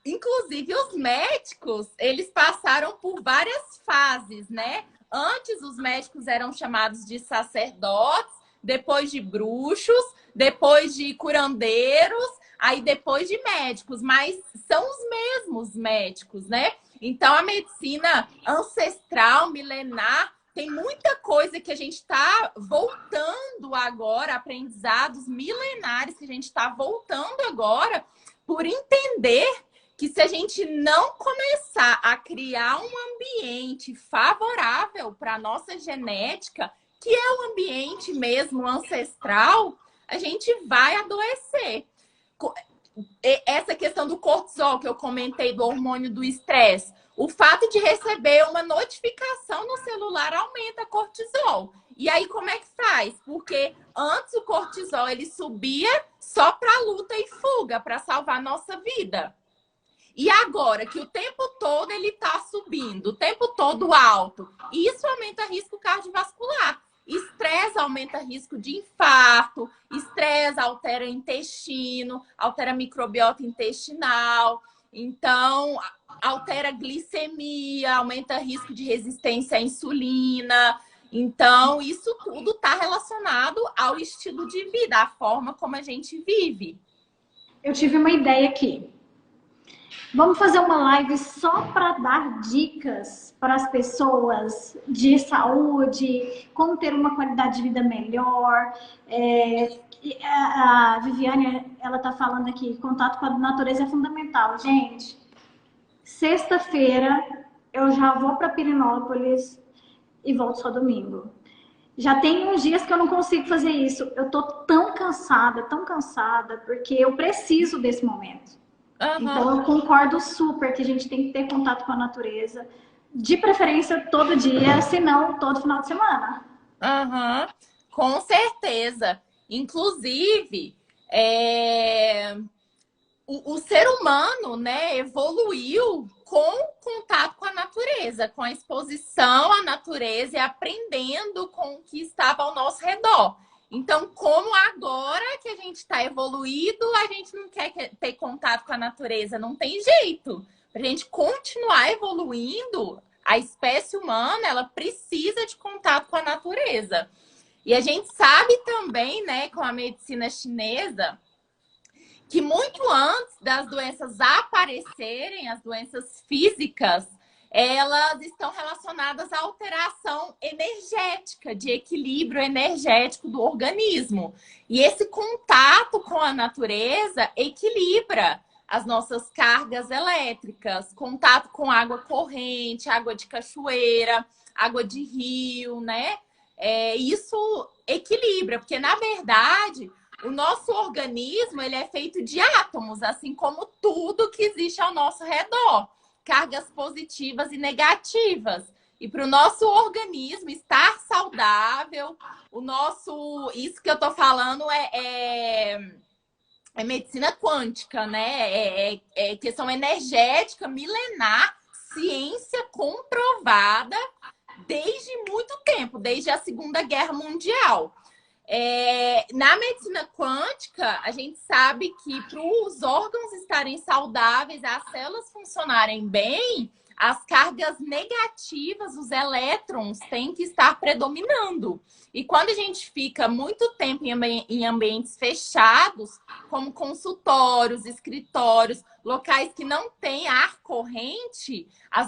Inclusive, os médicos, eles passaram por várias fases, né? Antes, os médicos eram chamados de sacerdotes, depois de bruxos, depois de curandeiros, aí depois de médicos. Mas são os mesmos médicos, né? Então, a medicina ancestral, milenar, tem muita coisa que a gente está voltando agora, aprendizados milenares que a gente está voltando agora, por entender que se a gente não começar a criar um ambiente favorável para a nossa genética, que é um ambiente mesmo ancestral, a gente vai adoecer. Essa questão do cortisol que eu comentei, do hormônio do estresse, o fato de receber uma notificação no celular aumenta cortisol. E aí, como é que faz? Porque antes o cortisol ele subia só para luta e fuga, para salvar a nossa vida. E agora que o tempo todo ele está subindo, o tempo todo alto, isso aumenta risco cardiovascular. Estresse aumenta risco de infarto, estresse altera o intestino, altera a microbiota intestinal. Então, altera a glicemia, aumenta risco de resistência à insulina. Então, isso tudo está relacionado ao estilo de vida, à forma como a gente vive. Eu tive uma ideia aqui. Vamos fazer uma live só para dar dicas para as pessoas de saúde, como ter uma qualidade de vida melhor. A Viviane, ela está falando aqui, contato com a natureza é fundamental. Gente, sexta-feira eu já vou para Pirenópolis e volto só domingo. Já tem uns dias que eu não consigo fazer isso. Eu tô tão cansada, porque eu preciso desse momento. Então eu concordo super que a gente tem que ter contato com a natureza, de preferência todo dia, se não todo final de semana. Com certeza. Inclusive, O ser humano, né, evoluiu com contato com a natureza, com a exposição à natureza e aprendendo com o que estava ao nosso redor. Então, como agora que a gente está evoluído, a gente não quer ter contato com a natureza, não tem jeito. Para a gente continuar evoluindo, a espécie humana, ela precisa de contato com a natureza. E a gente sabe também, né, com a medicina chinesa, que muito antes das doenças aparecerem, as doenças físicas, elas estão relacionadas à alteração energética, de equilíbrio energético do organismo. E esse contato com a natureza equilibra as nossas cargas elétricas, contato com água corrente, água de cachoeira, água de rio, né? Isso equilibra, porque na verdade o nosso organismo ele é feito de átomos, assim como tudo que existe ao nosso redor, cargas positivas e negativas. E para o nosso organismo estar saudável, isso que eu estou falando é medicina quântica, né? É questão energética, milenar, ciência comprovada desde muito tempo, desde a Segunda Guerra Mundial. Na medicina quântica, a gente sabe que para os órgãos estarem saudáveis, as células funcionarem bem, as cargas negativas, os elétrons, têm que estar predominando. E quando a gente fica muito tempo em ambientes fechados, como consultórios, escritórios, locais que não têm ar corrente, a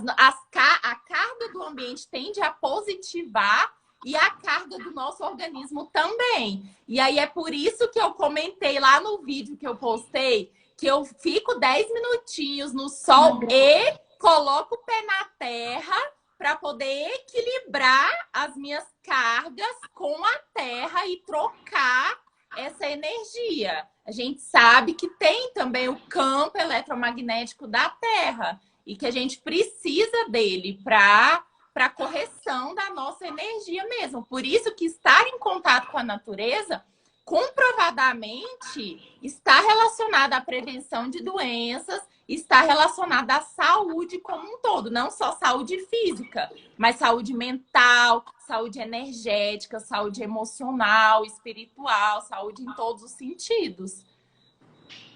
carga do ambiente tende a positivar e a carga do nosso organismo também. E aí é por isso que eu comentei lá no vídeo que eu postei que eu fico 10 minutinhos no sol e coloco o pé na terra para poder equilibrar as minhas cargas com a terra e trocar essa energia. A gente sabe que tem também o campo eletromagnético da terra e que a gente precisa dele para a correção da nossa energia mesmo. Por isso que estar em contato com a natureza, comprovadamente, está relacionada à prevenção de doenças, está relacionada à saúde como um todo. Não só saúde física, mas saúde mental, saúde energética, saúde emocional, espiritual, saúde em todos os sentidos.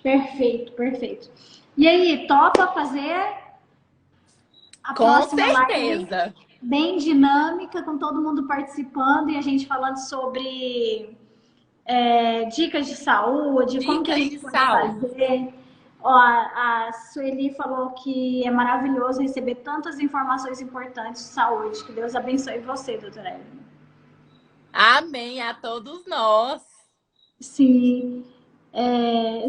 Perfeito, perfeito. E aí, topa fazer a Com próxima certeza. Live bem dinâmica, com todo mundo participando e a gente falando sobre dicas de saúde, como que a gente pode fazer. Ó, a Sueli falou que é maravilhoso receber tantas informações importantes de saúde. Que Deus abençoe você, doutora Evelyn. Amém a todos nós. Sim.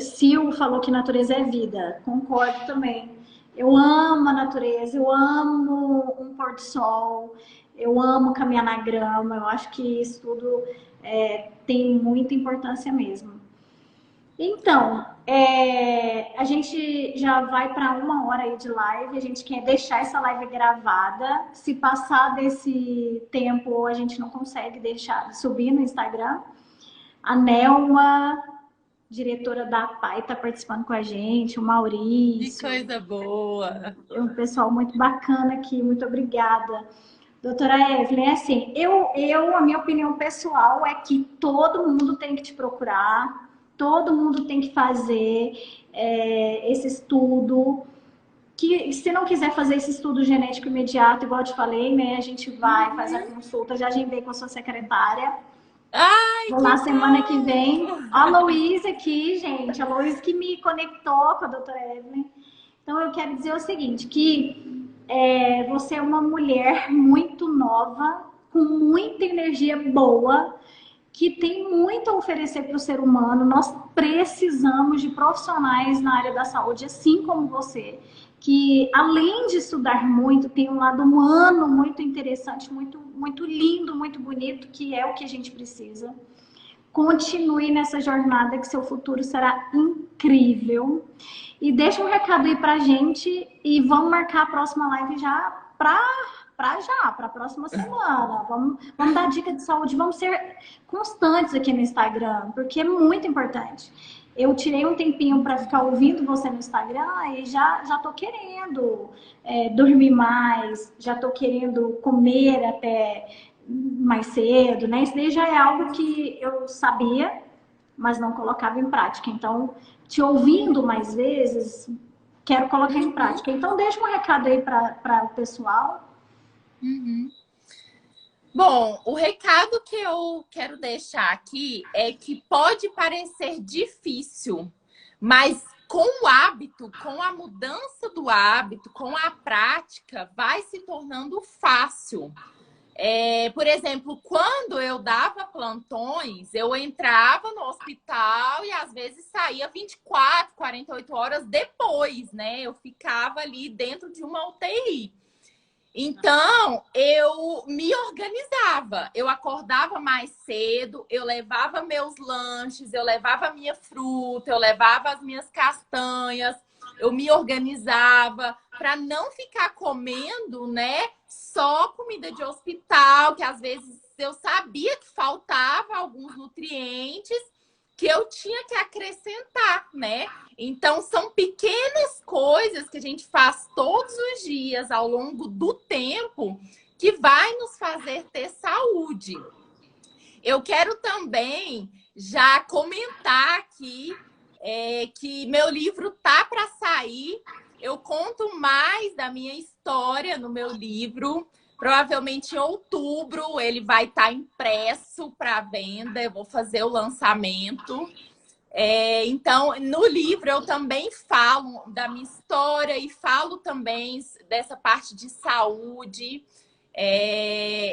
Sil falou que natureza é vida. Concordo também. Eu amo a natureza, eu amo um pôr do sol, eu amo caminhar na grama. Eu acho que isso tudo tem muita importância mesmo. Então, a gente já vai para 1 hora aí de live. A gente quer deixar essa live gravada. Se passar desse tempo, a gente não consegue deixar subir no Instagram. A Nelma, diretora da APAI, está participando com a gente. O Maurício. Que coisa boa! É um pessoal muito bacana aqui. Muito obrigada. Doutora Evelyn, assim, a minha opinião pessoal é que todo mundo tem que te procurar. Todo mundo tem que fazer esse estudo. Que se não quiser fazer esse estudo genético imediato, igual eu te falei, né? A gente vai fazer a consulta, já agendei com a sua secretária. Ai, vou lá semana que vem. A Louise aqui, gente. A Louise que me conectou com a doutora Evelyn. Então eu quero dizer o seguinte, que você é uma mulher muito nova, com muita energia boa, que tem muito a oferecer para o ser humano. Nós precisamos de profissionais na área da saúde, assim como você, que além de estudar muito, tem um lado humano muito interessante, muito, muito lindo, muito bonito, que é o que a gente precisa. Continue nessa jornada, que seu futuro será incrível. E deixa um recado aí pra gente e vamos marcar a próxima live já para a próxima semana. Vamos dar dica de saúde, vamos ser constantes aqui no Instagram, porque é muito importante. eu tirei um tempinho para ficar ouvindo você no Instagram e já tô querendo dormir mais, já tô querendo comer até mais cedo, né? Isso daí já é algo que eu sabia, mas não colocava em prática. Então, te ouvindo mais vezes, quero colocar em Uhum, prática. Então, deixa um recado aí para o pessoal. uhum. Bom, o recado que eu quero deixar aqui é que pode parecer difícil, mas com o hábito, com a mudança do hábito, com a prática, vai se tornando fácil. Por exemplo, quando eu dava plantões, eu entrava no hospital e às vezes saía 24, 48 horas depois, né? Eu ficava ali dentro de uma UTI. Então, eu me organizava. Eu acordava mais cedo, eu levava meus lanches, eu levava minha fruta, eu levava as minhas castanhas, eu me organizava para não ficar comendo, né, só comida de hospital, que às vezes eu sabia que faltava alguns nutrientes que eu tinha que acrescentar, né? Então, são pequenas coisas que a gente faz todos os dias ao longo do tempo que vai nos fazer ter saúde. Eu quero também já comentar aqui que meu livro tá para sair. Eu conto mais da minha história no meu livro. Provavelmente em outubro ele vai estar impresso para venda. Eu vou fazer o lançamento. Então, no livro eu também falo da minha história e falo também dessa parte de saúde.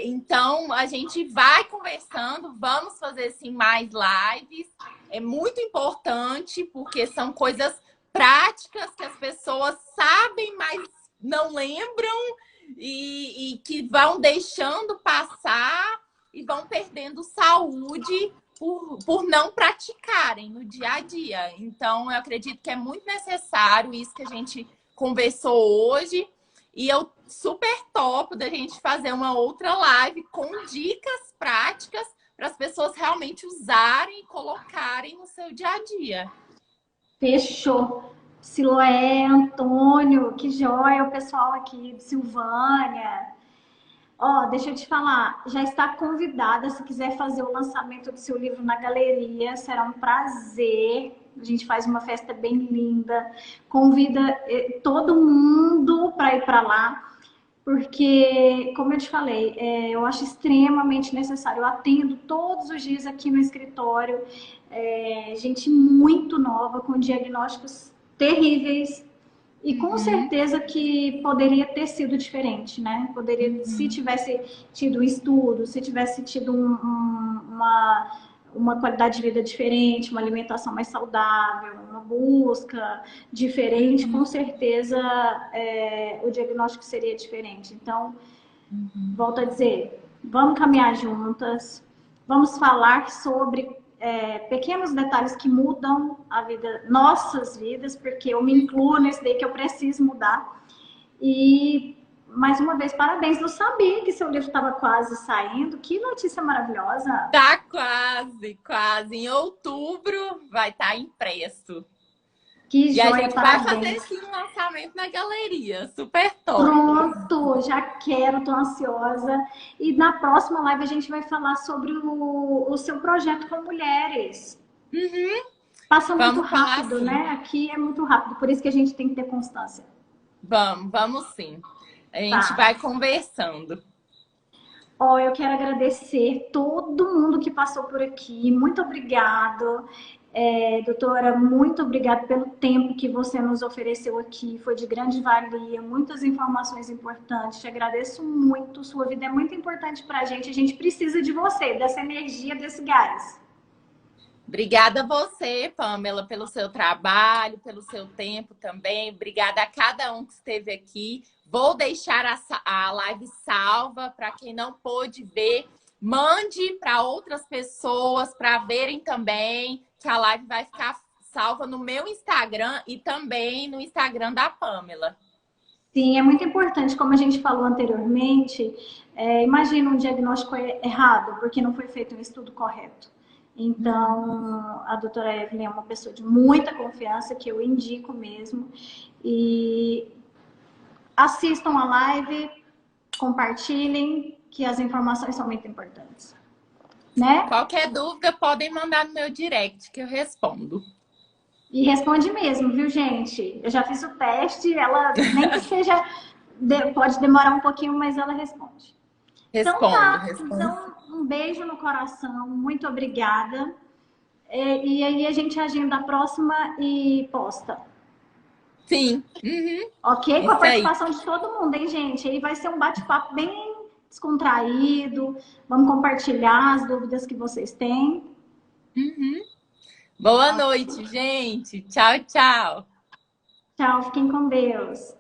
Então, a gente vai conversando, vamos fazer sim mais lives. É muito importante porque são coisas práticas que as pessoas sabem, mas não lembram e que vão deixando passar e vão perdendo saúde por não praticarem no dia a dia. Então, eu acredito que é muito necessário isso que a gente conversou hoje. E eu super topo da gente fazer uma outra live com dicas práticas para as pessoas realmente usarem e colocarem no seu dia a dia. Fechou. Siloé, Antônio, que joia, o pessoal aqui de Silvânia. Ó, deixa eu te falar, já está convidada se quiser fazer o lançamento do seu livro na galeria, será um prazer. A gente faz uma festa bem linda, convida todo mundo para ir para lá, porque, como eu te falei, eu acho extremamente necessário. Eu atendo todos os dias aqui no escritório, gente muito nova, com diagnósticos terríveis, e com Uhum, certeza que poderia ter sido diferente, né? Poderia, se uhum, tivesse tido estudo, se tivesse tido uma qualidade de vida diferente, uma alimentação mais saudável, uma busca diferente, com uhum, certeza o diagnóstico seria diferente. Então, uhum. volto a dizer, vamos caminhar juntas, vamos falar sobre pequenos detalhes que mudam a vida, nossas vidas, porque eu me incluo nesse daí que eu preciso mudar. E mais uma vez, parabéns. Não sabia que seu livro estava quase saindo. Que notícia maravilhosa! Tá quase, quase. Em outubro vai estar impresso. Que E a joia, gente vai fazer parabéns. sim um lançamento na galeria. Super top. Pronto, já quero, tô ansiosa. E na próxima live a gente vai falar sobre o seu projeto com mulheres. Uhum. Passa muito Vamos falar rápido, sim. né? Aqui é muito rápido, por isso que a gente tem que ter constância. Vamos sim. A gente Tá. vai conversando. Ó, eu quero agradecer todo mundo que passou por aqui. Muito obrigado. Doutora, muito obrigada pelo tempo que você nos ofereceu aqui. Foi de grande valia, muitas informações importantes. Te agradeço muito. Sua vida é muito importante para a gente. A gente precisa de você, dessa energia, desse gás. Obrigada a você, Pamela, pelo seu trabalho, pelo seu tempo também. Obrigada a cada um que esteve aqui. Vou deixar a live salva para quem não pôde ver. Mande para outras pessoas para verem também, que a live vai ficar salva no meu Instagram e também no Instagram da Pamela. Sim, é muito importante, como a gente falou anteriormente, imagina um diagnóstico errado, porque não foi feito um estudo correto. Então, a doutora Evelyn é uma pessoa de muita confiança, que eu indico mesmo. E assistam a live, compartilhem, que as informações são muito importantes. Né? Qualquer dúvida, podem mandar no meu direct, que eu respondo. E responde mesmo, viu, gente? Eu já fiz o teste, ela nem que seja, pode demorar um pouquinho, mas ela responde. Então tá, Respondo. então um beijo no coração, muito obrigada. E aí a gente agenda a próxima e posta. Sim. Uhum. Ok? Com a Isso aí. participação de todo mundo, hein, gente? Aí vai ser um bate-papo bem descontraído. Vamos compartilhar as dúvidas que vocês têm. Uhum. Boa noite, gente. Tchau, tchau. Tchau, fiquem com Deus.